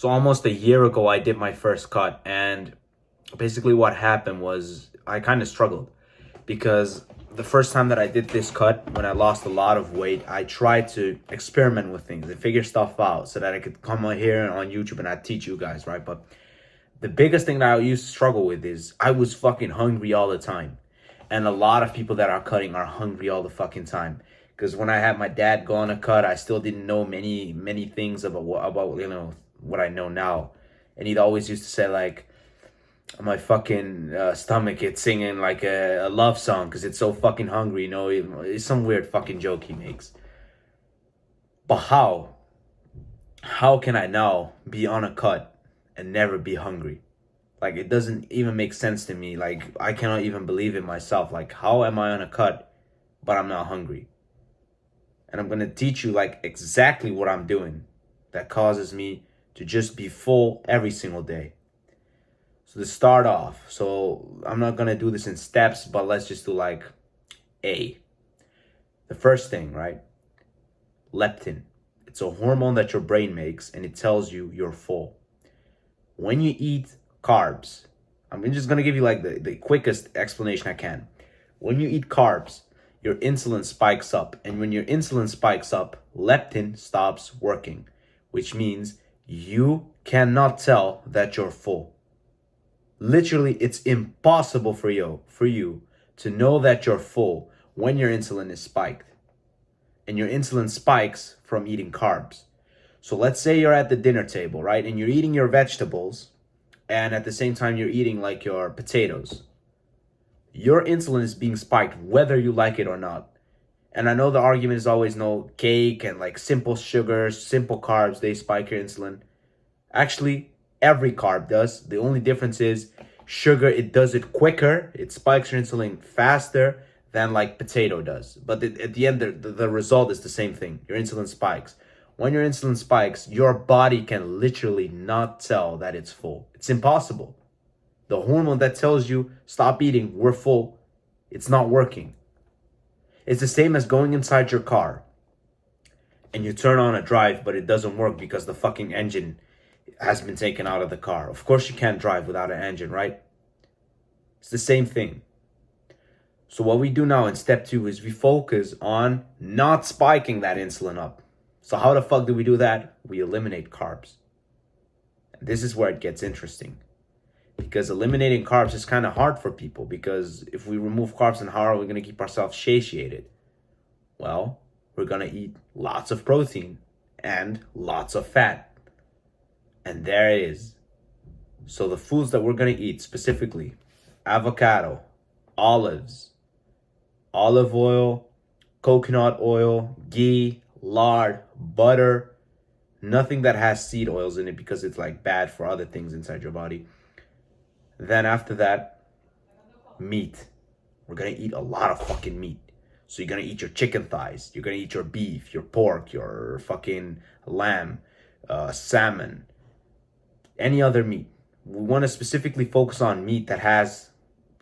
So almost a year ago, I did my first cut, and basically what happened was I kind of struggled because the first time that I did this cut, when I lost a lot of weight, I tried to experiment with things and figure stuff out so that I could come out here on YouTube and I'd teach you guys, right? But the biggest thing that I used to struggle with is I was fucking hungry all the time. And a lot of people that are cutting are hungry all the fucking time. Because when I had my dad go on a cut, I still didn't know many things about what I know now. And he'd always used to say like, my fucking stomach, it's singing like a love song because it's so fucking hungry, it's some weird fucking joke he makes. But how can I now be on a cut and never be hungry? Like, it doesn't even make sense to me. Like, I cannot even believe it myself. Like, how am I on a cut but I'm not hungry? And I'm gonna teach you like exactly what I'm doing that causes me to just be full every single day. So to start off, so I'm not gonna do this in steps, but let's just do like A. The first thing, right? Leptin. It's a hormone that your brain makes and it tells you you're full. When you eat carbs, I'm just gonna give you like the quickest explanation I can. When you eat carbs, your insulin spikes up, and when your insulin spikes up, leptin stops working, which means you cannot tell that you're full. Literally, it's impossible for you to know that you're full when your insulin is spiked. And your insulin spikes from eating carbs. So let's say you're at the dinner table, right? And you're eating your vegetables, and at the same time you're eating like your potatoes. Your insulin is being spiked whether you like it or not. And I know the argument is always no, cake and like simple sugars, simple carbs, they spike your insulin. Actually, every carb does. The only difference is sugar, it does it quicker. It spikes your insulin faster than like potato does. But at the end, the result is the same thing. Your insulin spikes. When your insulin spikes, your body can literally not tell that it's full. It's impossible. The hormone that tells you, stop eating, we're full, it's not working. It's the same as going inside your car and you turn on a drive, but it doesn't work because the fucking engine has been taken out of the car. Of course you can't drive without an engine, right? It's the same thing. So what we do now in step 2 is we focus on not spiking that insulin up. So how the fuck do we do that? We eliminate carbs. And this is where it gets interesting. Because eliminating carbs is kind of hard for people, because if we remove carbs, then how are we going to keep ourselves satiated? Well, we're going to eat lots of protein and lots of fat. And there it is. So the foods that we're going to eat specifically, avocado, olives, olive oil, coconut oil, ghee, lard, butter, nothing that has seed oils in it because it's like bad for other things inside your body. Then after that, meat. We're gonna eat a lot of fucking meat. So you're gonna eat your chicken thighs, you're gonna eat your beef, your pork, your fucking lamb, salmon, any other meat. We want to specifically focus on meat that has,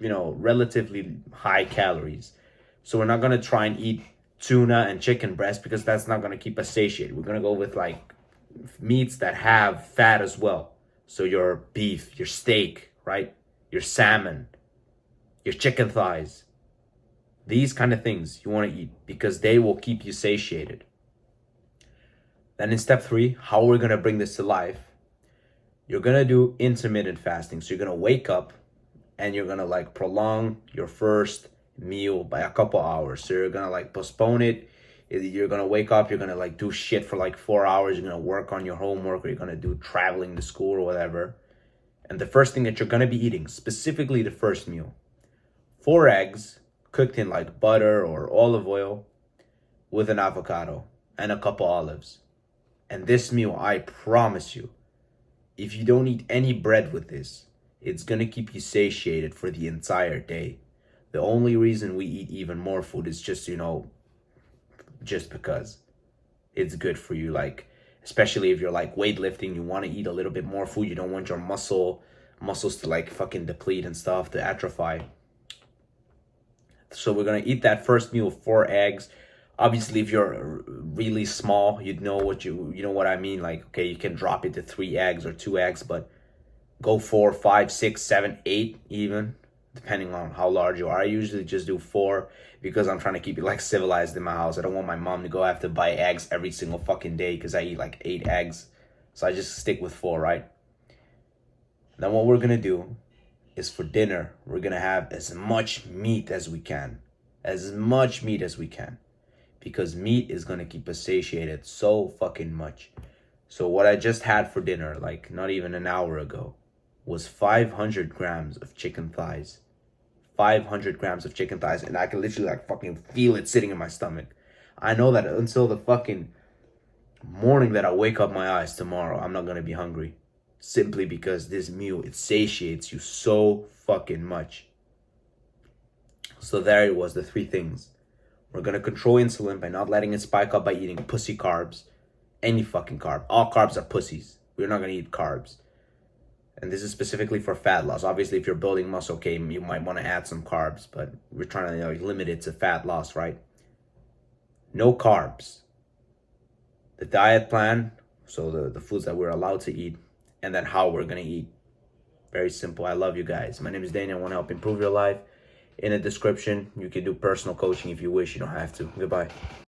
relatively high calories. So we're not gonna try and eat tuna and chicken breast because that's not gonna keep us satiated. We're gonna go with like meats that have fat as well. So your beef, your steak, right? Your salmon, your chicken thighs. These kind of things you want to eat because they will keep you satiated. Then in step 3, how we're going to bring this to life, you're going to do intermittent fasting. So you're going to wake up and you're going to like prolong your first meal by a couple hours. So you're going to like postpone it. You're going to wake up, you're going to like do shit for like 4 hours. You're going to work on your homework, or you're going to do traveling to school or whatever. And the first thing that you're going to be eating, specifically the first meal, 4 eggs cooked in like butter or olive oil with an avocado and a couple olives. And this meal, I promise you, if you don't eat any bread with this, it's going to keep you satiated for the entire day. The only reason we eat even more food is just, just because it's good for you. Like, especially if you're like weightlifting, you want to eat a little bit more food. You don't want your muscles to like fucking deplete and stuff, to atrophy. So we're going to eat that first meal, 4 eggs, Obviously, if you're really small, you'd know you know what I mean. Like, okay, you can drop it to 3 eggs or 2 eggs, but go 4, 5, 6, 7, 8 even, depending on how large you are. I usually just do 4 because I'm trying to keep it like civilized in my house. I don't want my mom to go have to buy eggs every single fucking day because I eat like 8 eggs. So I just stick with 4, right? Then what we're gonna do is for dinner, we're gonna have as much meat as we can. As much meat as we can. Because meat is gonna keep us satiated so fucking much. So what I just had for dinner, like not even an hour ago, was 500 grams of chicken thighs. 500 grams of chicken thighs, and I can literally like fucking feel it sitting in my stomach. I know that until the fucking morning that I wake up my eyes tomorrow, I'm not gonna be hungry. Simply because this meal, it satiates you so fucking much. So there it was, the 3 things. We're gonna control insulin by not letting it spike up by eating pussy carbs. Any fucking carb. All carbs are pussies. We're not gonna eat carbs. And this is specifically for fat loss. Obviously, if you're building muscle, okay, you might want to add some carbs, but we're trying to limit it to fat loss, right? No carbs. The diet plan, so the foods that we're allowed to eat, and then how we're gonna eat. Very simple. I love you guys. My name is Daniel. I want to help improve your life. In the description, you can do personal coaching if you wish. You don't have to. Goodbye.